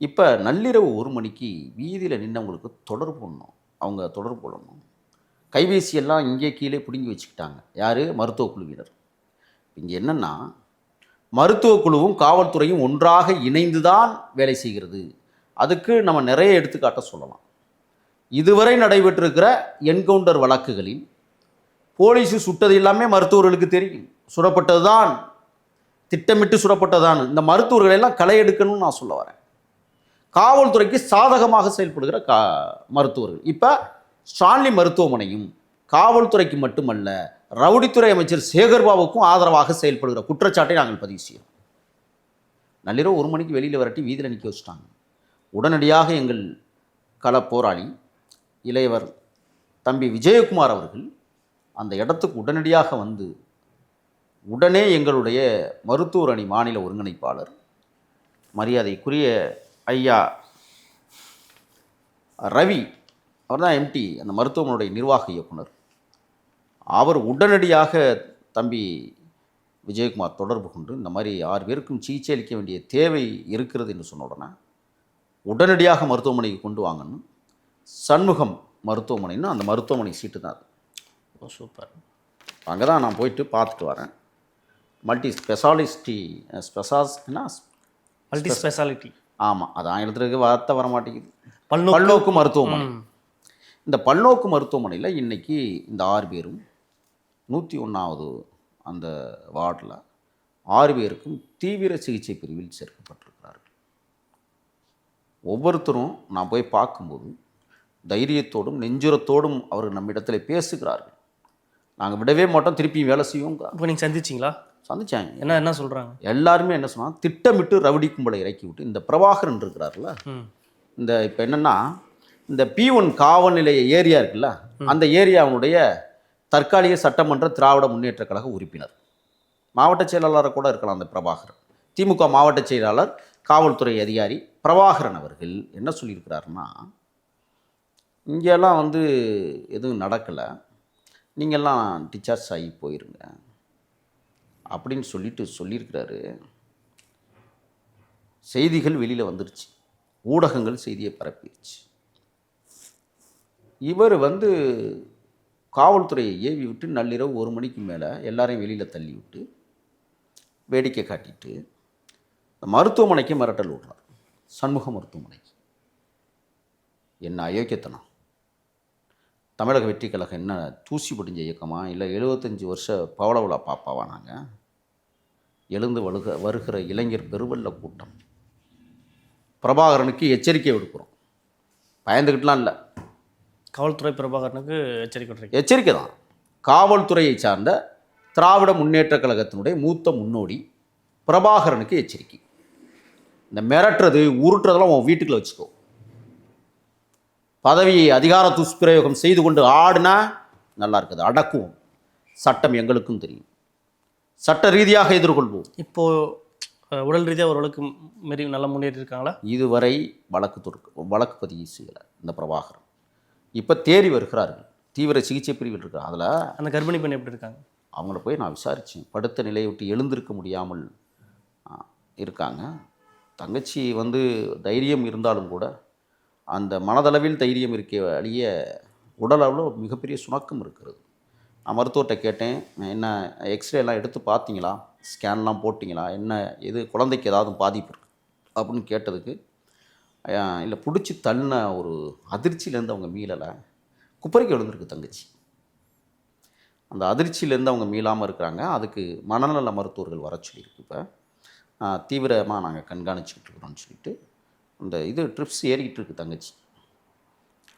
A: இப்போ நள்ளிரவு 1 மணிக்கு வீதியில் நின்றவங்களுக்கு தொடர்பு பண்ணணும், அவங்க தொடர்பு கொள்ளணும். கைபேசியெல்லாம் இங்கே கீழே பிடுங்கி வச்சுக்கிட்டாங்க. யார்? மருத்துவ குழுவினர். இங்கே என்னென்னா, மருத்துவ குழுவும் காவல்துறையும் ஒன்றாக இணைந்து தான் வேலை செய்கிறது. அதுக்கு நம்ம நிறைய எடுத்துக்காட்ட சொல்லலாம். இதுவரை நடைபெற்றிருக்கிற என்கவுண்டர் வழக்குகளில் போலீஸு சுட்டது எல்லாமே மருத்துவர்களுக்கு தெரியும். சுடப்பட்டது தான், திட்டமிட்டு சுடப்பட்டதான். இந்த மருத்துவர்களெல்லாம் களை எடுக்கணும்னு நான் சொல்ல வரேன். காவல்துறைக்கு சாதகமாக செயல்படுகிற மருத்துவர்கள். இப்போ ஸ்டான்லி மருத்துவமனையும் காவல்துறைக்கு மட்டுமல்ல, ரவுடித்துறை அமைச்சர் சேகர்பாபுக்கும் ஆதரவாக செயல்படுகிற குற்றச்சாட்டை நாங்கள் பதிவு செய்கிறோம். நள்ளிரவு 1 மணிக்கு வெளியில் விரட்டி வீதியில் நிற்க வச்சுட்டாங்க. உடனடியாக எங்கள் கள போராளி இளையவர் தம்பி விஜயகுமார் அவர்கள் அந்த இடத்துக்கு உடனடியாக வந்து உடனே எங்களுடைய மருத்துவர் அணி மாநில ஒருங்கிணைப்பாளர் மரியாதைக்குரிய ஐயா ரவி, அவர் தான் எம்டி, அந்த மருத்துவமனையுடைய நிர்வாக இயக்குனர், அவர் உடனடியாக தம்பி விஜயகுமார் தொடர்பு கொண்டு இந்த மாதிரி 6 பேருக்கும் சிகிச்சை அளிக்க வேண்டிய தேவை இருக்கிறது என்று சொன்ன உடனே உடனடியாக மருத்துவமனைக்கு கொண்டு வாங்கணும். சண்முகம் மருத்துவமனைன்னு அந்த மருத்துவமனை சீட்டு தான் அது.
B: சூப்பர்.
A: அங்கே தான் நான் போயிட்டு பார்த்துட்டு வரேன். Multi speciality. ஆமாம், அது ஆங்கிலத்துக்கு வார்த்தை வர மாட்டேங்குது. பல்நோக்கு மருத்துவமனை. இந்த பல்நோக்கு மருத்துவமனையில் இன்றைக்கி இந்த 6 பேரும் 101வது அந்த வார்டில் 6 பேருக்கும் தீவிர சிகிச்சை பிரிவில் சேர்க்கப்பட்டிருக்கிறார்கள். ஒவ்வொருத்தரும் நான் போய் பார்க்கும்போது தைரியத்தோடும் நெஞ்சுரத்தோடும் அவர்கள் நம்மிடத்தில் பேசுகிறார்கள். நாங்கள் விடவே மாட்டோம், திருப்பி வேலை செய்வோம்.
B: இப்போ நீங்கள் சந்திச்சிங்களா?
A: சந்திச்சாங்க.
B: என்ன சொல்கிறாங்க? எல்லாருமே
A: என்ன சொன்னால், திட்டமிட்டு ரவுடி கும்பலை இறக்கி விட்டு இந்த பிரபாகரன் இருக்கிறார்ல, இந்த இப்போ என்னென்னா, இந்த P1 காவல் நிலைய ஏரியா இருக்குல்ல, அந்த ஏரியாவுடைய தற்காலிக சட்டமன்ற திராவிட முன்னேற்ற கழக உறுப்பினர், மாவட்ட செயலாளராக கூட இருக்கலாம் அந்த பிரபாகரன். திமுக மாவட்ட செயலாளர் காவல்துறை அதிகாரி பிரபாகரன் அவர்கள் என்ன சொல்லியிருக்கிறாருன்னா, இங்கெல்லாம் வந்து எதுவும் நடக்கலை, நீங்கள்லாம் டிஸ்சார்ஜ் ஆகி போயிருங்க அப்படின்னு சொல்லியிருக்கிறாரு. செய்திகள் வெளியில் வந்துருச்சு, ஊடகங்கள் செய்தியை பரப்பிடுச்சு. இவர் வந்து காவல்துறையை ஏவி விட்டு நள்ளிரவு 1 மணிக்கு மேலே எல்லாரையும் வெளியில் தள்ளி விட்டு வேடிக்கை காட்டிட்டு மருத்துவமனைக்கு மிரட்டல் விடுறார். சண்முக மருத்துவமனைக்கு. என்ன அயோக்கியத்தனம்! தமிழக வெற்றி கழகம் என்ன தூசி படிஞ்ச இயக்கமா, இல்லை 75 வருஷ பவளவுலா பாப்பாவா? நாங்கள் எழுந்து வருகிற இளைஞர் பெருவெல்ல கூட்டம். பிரபாகரனுக்கு எச்சரிக்கை விடுக்கிறோம், பயந்துக்கிட்டுலாம் இல்லை.
B: காவல்துறை பிரபாகரனுக்கு
A: எச்சரிக்கை தான். காவல்துறையை சார்ந்த திராவிட முன்னேற்ற கழகத்தினுடைய மூத்த முன்னோடி பிரபாகரனுக்கு எச்சரிக்கை. இந்த மிரட்டுறது உருட்டுறதெல்லாம் உன் வீட்டுக்குள்ள வச்சுக்கோ. பதவியை அதிகார துஷ்பிரயோகம் செய்து கொண்டு ஆடுனா நல்லா இருக்குது, அடக்குவோம். சட்டம் எங்களுக்கும் தெரியும், சட்ட ரீதியாக எதிர்கொள்வோம்.
B: இப்போது உடல் ரீதியாக ஓரளவுக்கு நல்லா முன்னேறி இருக்காங்களா?
A: இதுவரை வழக்கு பதிவு செய்யலை இந்த பிரபாகரன். இப்போ தேறி வருகிறார்கள், தீவிர சிகிச்சை பிரிவில் இருக்கிறார். அதில்
B: அந்த கர்ப்பிணி பெண் எப்படி இருக்காங்க?
A: அவங்கள போய் நான் விசாரித்தேன். படுத்த நிலையை விட்டு எழுந்திருக்க முடியாமல் இருக்காங்க. தங்கச்சி வந்து தைரியம் இருந்தாலும் கூட அந்த மனதளவில் தைரியம் இருக்க வழிய உடலளவில் மிகப்பெரிய சுணக்கம் இருக்கிறது. நான் மருத்துவர்கிட்ட கேட்டேன், என்ன எக்ஸ்ரே எல்லாம் எடுத்து பார்த்தீங்களா, ஸ்கேன்லாம் போட்டிங்களா, என்ன இது குழந்தைக்கு ஏதாவது பாதிப்பு இருக்குது அப்படின்னு கேட்டதுக்கு, இல்லை பிடிச்சி தள்ளின ஒரு அதிர்ச்சியிலேருந்து அவங்க மீளலை, குப்பரைக்கு விழுந்திருக்கு தங்கச்சி. அந்த அதிர்ச்சியிலேருந்து அவங்க மீளாமல் இருக்கிறாங்க. அதுக்கு மனநல மருத்துவர்கள் வர சொல்லியிருக்கு. இப்போ தீவிரமாக நாங்கள் கண்காணிச்சிக்கிட்டு இருக்கிறோம்னு சொல்லிட்டு இந்த ட்ரிப்ஸ் ஏறிக்கிட்டு இருக்குது தங்கச்சி.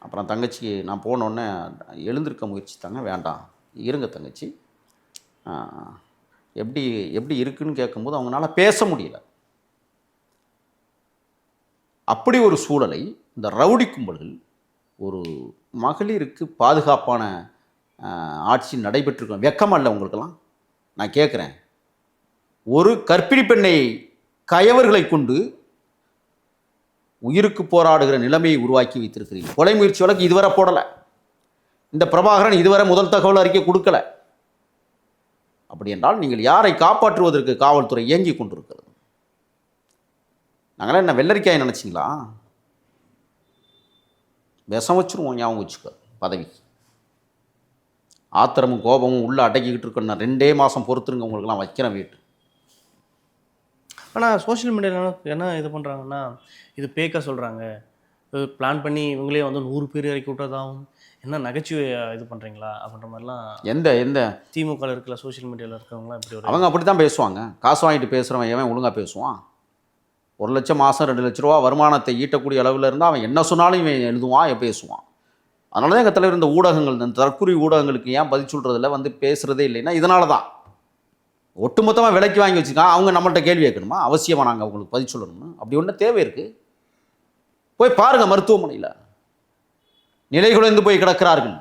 A: அப்புறம் தங்கச்சி நான் போனோடனே எழுந்திருக்க முயற்சித்தாங்க. வேண்டாம் இருங்க தங்கச்சி, எப்படி இருக்குன்னு கேட்கும்போது அவங்களால பேச முடியல. அப்படி ஒரு சூழலை இந்த ரவுடி கும்பல்கள் ஒரு மகளிருக்கு பாதுகாப்பான ஆட்சி நடைபெற்றிருக்கோம். வெக்கம் அல்ல உங்களுக்கெல்லாம்? நான் கேட்குறேன், ஒரு கர்ப்பிணி பெண்ணை கயவர்களை கொண்டு உயிருக்கு போராடுகிற நிலைமையை உருவாக்கி வைத்திருக்கிறீங்க. கொலை முயற்சி வழக்கு இதுவரை போடலை. இந்த பிரபாகரன் இதுவரை முதல் தகவல் அறிக்கை கொடுக்கல. அப்படி என்றால் நீங்கள் யாரை காப்பாற்றுவதற்கு காவல்துறை இயங்கி கொண்டிருக்கிறது? நாங்களாம் என்ன வெள்ளரிக்காய் நினச்சிங்களா? விஷம் வச்சுருவோம், ஞாபகம் வச்சுக்க. பதவி ஆத்திரமும் கோபமும் உள்ளே அடக்கிக்கிட்டு இருக்கணும். 2 மாதம் பொறுத்துருங்க, உங்களுக்கெல்லாம் வைக்கிறேன் வீட்டு.
B: ஆனால் சோஷியல் மீடியாவில் என்ன இது பண்ணுறாங்கன்னா, இது பேக்க சொல்கிறாங்க, பிளான் பண்ணி இவங்களே வந்து 100 பேர் இறக்கி விட்டதாகவும், என்ன நகைச்சுவை இது பண்ணுறீங்களா அப்படின்ற மாதிரிலாம்
A: எந்த
B: திமுக இருக்கல சோஷியல் மீடியாவில் இருக்கிறவங்களாம் இப்படி ஒரு
A: அவங்க அப்படி தான் பேசுவாங்க. காசு வாங்கிட்டு பேசுகிறவன் எவன் ஒழுங்காக பேசுவான்? 1 லட்சம் மாதம் 2 லட்ச ரூபா வருமானத்தை ஈட்டக்கூடிய அளவில் இருந்தால் அவன் என்ன சொன்னாலும் இவன் எழுதுவான், பேசுவான். அதனால தான் எங்கள் தலைவர் இந்த ஊடகங்கள், இந்த தற்குறி ஊடகங்களுக்கு ஏன் பதில் சொல்கிறதில்ல, வந்து பேசுகிறதே இல்லைன்னா இதனால தான். ஒட்டுமொத்தமாக விலைக்கு வாங்கி வச்சுருக்கான். அவங்க நம்மள்கிட்ட கேள்வி கேட்கணுமா? அவசியமாக நாங்கள் அவங்களுக்கு பதில் சொல்லணும்னு அப்படி ஒன்றும் தேவை இருக்குது? போய் பாருங்கள், மருத்துவமனையில் நிலை குலைந்து போய் கிடக்கிறார்கள்.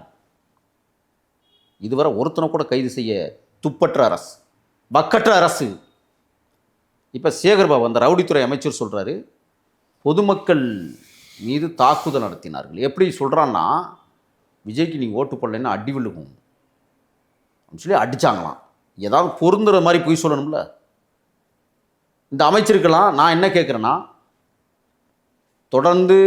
A: இதுவரை ஒருத்தனை கூட கைது செய்ய துப்பற்ற அரசு, பக்கற்ற அரசு. இப்போ சேகர்பாபு அந்த ரவுடித்துறை அமைச்சர் சொல்கிறாரு, பொதுமக்கள் மீது தாக்குதல் நடத்தினார்கள். எப்படி சொல்கிறான்னா, விஜய்க்கு நீங்கள் ஓட்டு போடலைன்னா அடி விழுகும் அப்படின்னு சொல்லி அடித்தாங்களாம். ஏதாவது பொருந்துற மாதிரி போய் சொல்லணும்ல. இந்த அமைச்சருக்கெல்லாம் நான் என்ன கேட்குறேன்னா, தொடர்ந்து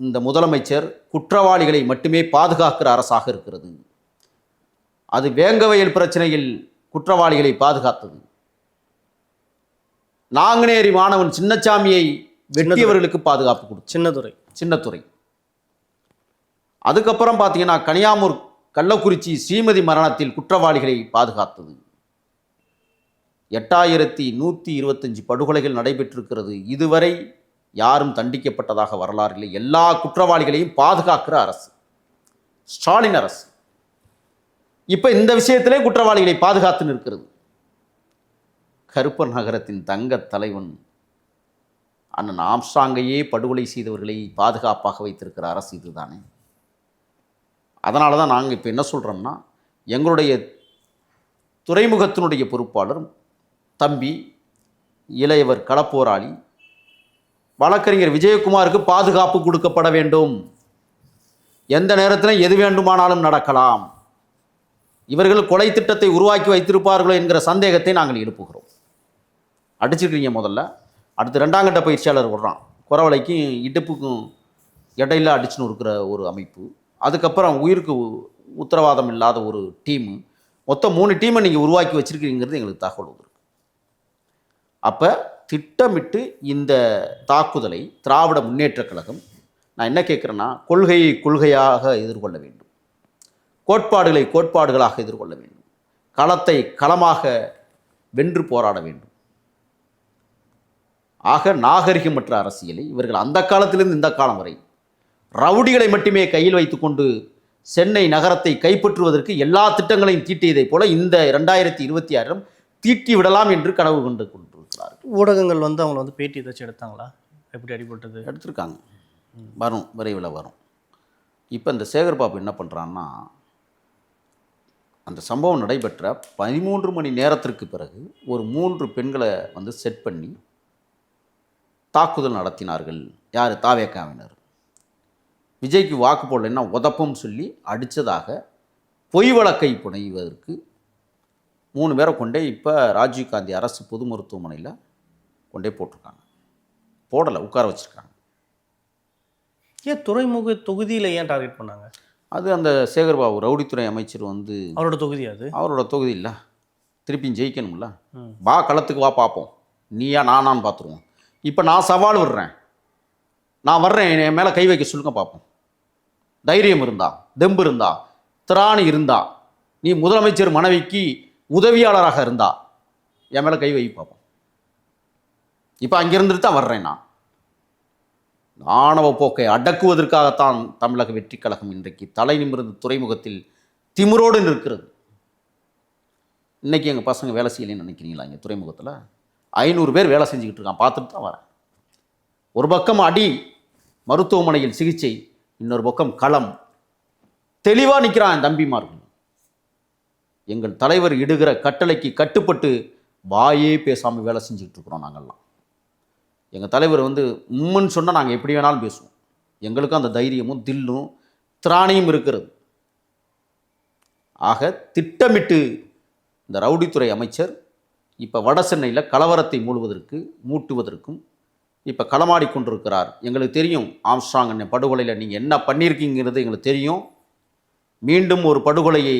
A: இந்த முதலமைச்சர் குற்றவாளிகளை மட்டுமே பாதுகாக்கிற அரசாக இருக்கிறது. அது வேங்கவயல் பிரச்சனையில் குற்றவாளிகளை பாதுகாத்தது. நாங்குநேரி மாணவன் சின்னசாமியை வெட்டியவர்களுக்கு பாதுகாப்பு கொடுத்து சின்னத்துறை. அதுக்கப்புறம் பார்த்தீங்கன்னா கனியாமூர் கள்ளக்குறிச்சி ஸ்ரீமதி மரணத்தில் குற்றவாளிகளை பாதுகாத்தது. 8125 படுகொலைகள் நடைபெற்றிருக்கிறது. இதுவரை யாரும் தண்டிக்கப்பட்டதாக வரலாறு இல்லை. எல்லா குற்றவாளிகளையும் பாதுகாக்கிற அரசு ஸ்டாலின் அரசு. இப்போ இந்த விஷயத்திலே குற்றவாளிகளை பாதுகாத்து நிற்கிறது. கருப்பர் நகரத்தின் தங்க தலைவன் அண்ணன் ஆம்ஸ்ட்ராங்கையே படுகொலை செய்தவர்களை பாதுகாப்பாக வைத்திருக்கிற அரசு இதுதானே. அதனால தான் நாங்கள் இப்போ என்ன சொல்கிறோம்னா, எங்களுடைய துறைமுகத்தினுடைய பொறுப்பாளர் தம்பி இளையவர் களப்போராளி வழக்கறிஞர் விஜயகுமாருக்கு பாதுகாப்பு கொடுக்கப்பட வேண்டும். எந்த நேரத்தில் எது வேண்டுமானாலும் நடக்கலாம். இவர்கள் கொலை திட்டத்தை உருவாக்கி வைத்திருப்பார்களோ என்கிற சந்தேகத்தை நாங்கள் எழுப்புகிறோம். அடிச்சிருக்கீங்க முதல்ல, அடுத்து 2ஆம் கட்ட பயிற்சியாளர் விடுறான், குறவலைக்கும் இடுப்புக்கும் இடையில அடிச்சுன்னு இருக்கிற ஒரு அமைப்பு. அதுக்கப்புறம் உயிருக்கு உத்தரவாதம் இல்லாத ஒரு டீமு. மொத்தம் 3 டீமை நீங்கள் உருவாக்கி வச்சுருக்கீங்கிறது எங்களுக்கு தகவல் வந்திருக்கு. அப்போ திட்டமிட்டு இந்த தாக்குதலை திராவிட முன்னேற்றக் கழகம், நான் என்ன கேட்குறேன்னா, கொள்கையை கொள்கையாக எதிர்கொள்ள வேண்டும், கோட்பாடுகளை கோட்பாடுகளாக எதிர்கொள்ள வேண்டும், களத்தை களமாக வென்று போராட வேண்டும். ஆக நாகரிகமற்ற அரசியலை இவர்கள் அந்த காலத்திலிருந்து இந்த காலம் வரை ரவுடிகளை மட்டுமே கையில் வைத்துக்கொண்டு சென்னை நகரத்தை கைப்பற்றுவதற்கு எல்லா திட்டங்களையும் தீட்டியதைப் போல இந்த 2026 தீட்டி விடலாம் என்று கனவு கொண்டு கொண்டிருக்கிறார்கள்.
B: ஊடகங்கள் வந்து அவங்களை வந்து பேட்டி ஏதாச்சும் எடுத்தாங்களா? எப்படி அடிபட்டது?
A: எடுத்திருக்காங்க, வரும், விரைவில் வரும். இப்போ இந்த சேகர்பாபு என்ன பண்ணுறான்னா, அந்த சம்பவம் நடைபெற்ற 13 மணி நேரத்திற்கு பிறகு ஒரு 3 பெண்களை வந்து செட் பண்ணி தாக்குதல் நடத்தினார்கள். யார்? தாவேக்காவினர். விஜய்க்கு வாக்கு போடலைன்னா உதப்பம் சொல்லி அடித்ததாக பொய் வழக்கை புனைவதற்கு 3 பேரை கொண்டே இப்போ ராஜீவ்காந்தி அரசு பொது மருத்துவமனையில் கொண்டே போட்டிருக்காங்க. போடலை, உட்கார வச்சுருக்காங்க.
B: ஏன் துறைமுக தொகுதியில் ஏன் டார்கெட் பண்ணாங்க?
A: அது அந்த சேகர்பாபு ரவுடித்துறை அமைச்சர் வந்து
B: அவரோட தொகுதி, அது
A: அவரோட தொகுதி இல்லை, திருப்பியும் ஜெயிக்கணும்ல. வா களத்துக்கு வா, பார்ப்போம், நீயா நானான்னு பார்த்துருவோம். இப்போ நான் சவால் விடுறேன், நான் வர்றேன், என் மேலே கை வைக்க சொல்லுங்க பார்ப்போம். தைரியம் இருந்தா, தெம்பு இருந்தா, திராணி இருந்தா, நீ முதலமைச்சர் மனைவிக்கு உதவியாளராக இருந்தா என் மேலே கை வை பார்ப்போம். இப்போ அங்கிருந்துட்டு தான் வர்றேன். நான் ஆணவ போக்கை அடக்குவதற்காகத்தான் தமிழக வெற்றி கழகம் இன்றைக்கு தலை நிமிர்ந்து துறைமுகத்தில் திமிரோடு நிற்கிறது. இன்றைக்கி எங்கள் பசங்க வேலை செய்யலைன்னு நினைக்கிறீங்களா? இங்கே துறைமுகத்தில் 500 பேர் வேலை செஞ்சுக்கிட்டு இருக்கான், பார்த்துட்டு தான் வரேன். ஒரு பக்கம் அடி, மருத்துவமனையில் சிகிச்சை, இன்னொரு பக்கம் களம். தெளிவாக நிற்கிறான் என் தம்பிமார்கள். எங்கள் தலைவர் இடுகிற கட்டளைக்கு கட்டுப்பட்டு வாயே பேசாமல் வேலை செஞ்சுக்கிட்டு இருக்கிறோம். நாங்கள்லாம் எங்கள் தலைவர் வந்து உம்முன்னு சொன்னால் நாங்கள் எப்படி வேணாலும் பேசுவோம். எங்களுக்கும் அந்த தைரியமும் தில்லும் திராணியும் இருக்கிறது. ஆக திட்டமிட்டு இந்த ரவுடித்துறை அமைச்சர் இப்போ வட சென்னையில் கலவரத்தை மூட்டுவதற்கும் இப்போ களமாடி கொண்டிருக்கிறார். எங்களுக்கு தெரியும் ஆம்ஸ்ட்ராங் அண்ணன் படுகொலையில் நீங்கள் என்ன பண்ணியிருக்கீங்கிறது எங்களுக்கு தெரியும். மீண்டும் ஒரு படுகொலையை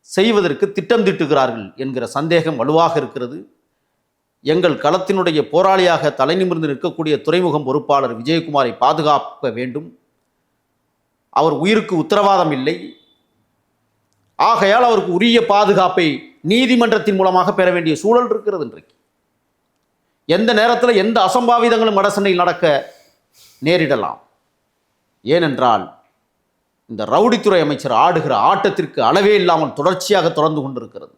A: செய்வதற்கு திட்டம் தீட்டுகிறார்கள் என்கிற சந்தேகம் வலுவாக இருக்கிறது. எங்கள் களத்தினுடைய போராளியாக தலைநிமிர்ந்து நிற்கக்கூடிய துறைமுகம் பொறுப்பாளர் விஜயகுமாரை பாதுகாக்க வேண்டும். அவர் உயிருக்கு உத்தரவாதம் இல்லை. ஆகையால் அவருக்கு உரிய பாதுகாப்பை நீதிமன்றத்தின் மூலமாக பெற வேண்டிய சூழல் இருக்கிறது. இன்றைக்கு எந்த நேரத்தில் எந்த அசம்பாவிதங்களும் வட சென்னையில் நடக்க நேரிடலாம். ஏனென்றால் இந்த ரவுடித்துறை அமைச்சர் ஆடுகிற ஆட்டத்திற்கு அளவே இல்லாமல் தொடர்ச்சியாக தொடர்ந்து கொண்டிருக்கிறது.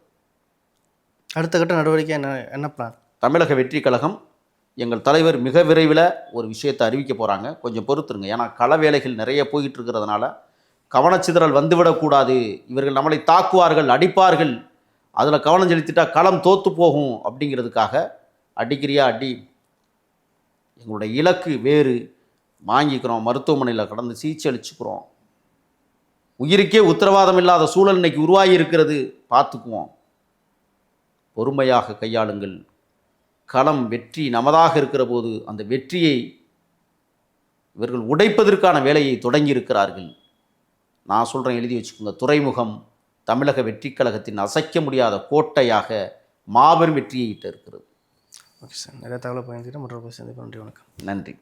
B: அடுத்த கட்ட நடவடிக்கை என்ன பிளான்?
A: தமிழக வெற்றி கழகம் எங்கள் தலைவர் மிக விரைவில் ஒரு விஷயத்தை அறிவிக்க போகிறாங்க. கொஞ்சம் பொறுத்துருங்க. ஏன்னா கள வேலைகள் நிறைய போயிட்டு இருக்கிறதுனால கவனச்சிதறல் வந்துவிடக்கூடாது. இவர்கள் நம்மளை தாக்குவார்கள், அடிப்பார்கள், அதில் கவனம் செலுத்திட்டா களம் தோற்று போகும் அப்படிங்கிறதுக்காக அடிக்கிறியா அடி, எங்களுடைய இலக்கு வேறு, வாங்கிக்கிறோம், மருத்துவமனையில் கடந்து சிகிச்சை அளிச்சுக்கிறோம், உயிருக்கே உத்தரவாதம் இல்லாத சூழல் இன்னைக்கு உருவாகி இருக்கிறது, பார்த்துக்குவோம், பொறுமையாக கையாளுங்கள். களம் வெற்றி நமதாக இருக்கிற போது அந்த வெற்றியை இவர்கள் உடைப்பதற்கான வேலையை தொடங்கி இருக்கிறார்கள். நான் சொல்கிறேன், எழுதி வச்சுக்கோங்க. துறைமுகம் தமிழக வெற்றி கழகத்தின் அசைக்க முடியாத கோட்டையாக மாபெரும் வெற்றியை ஈட்ட இருக்கிறது.
B: ஓகே சார், நிறைய தகவலை பயந்துக்கிட்டு மற்றொரு நன்றி. வணக்கம்.
A: நன்றி.